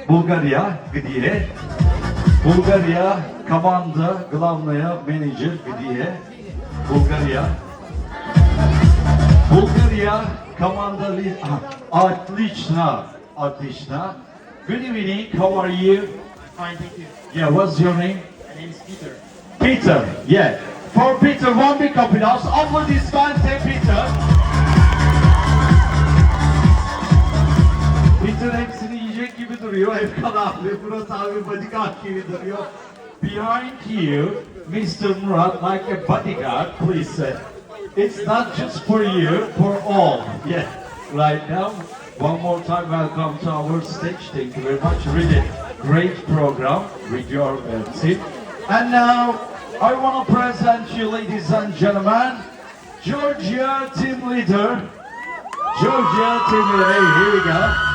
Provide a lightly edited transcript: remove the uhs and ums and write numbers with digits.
Bulgaria, где? Bulgaria, команда, главная, менеджер, где? Bulgaria. Bulgaria, команда, отлично, отлично. Good evening, how are you? Fine, thank you. Yeah, what's your name? My name is Peter. Peter, yeah. For Peter, one big applause. Over this man, say Peter. Peter hepsini yiyecek gibi duruyor. Hep kanatlı. Murat abi bodyguard gibi duruyor. Behind you, Mr. Murat, like a bodyguard, please. It's not just for you, for all. Yeah. Right now, one more time, welcome to our stage. Thank you very much. Really great program with your team. And now, I want to present you, ladies and gentlemen, Georgia team leader. Georgia team leader. Hey, here we go.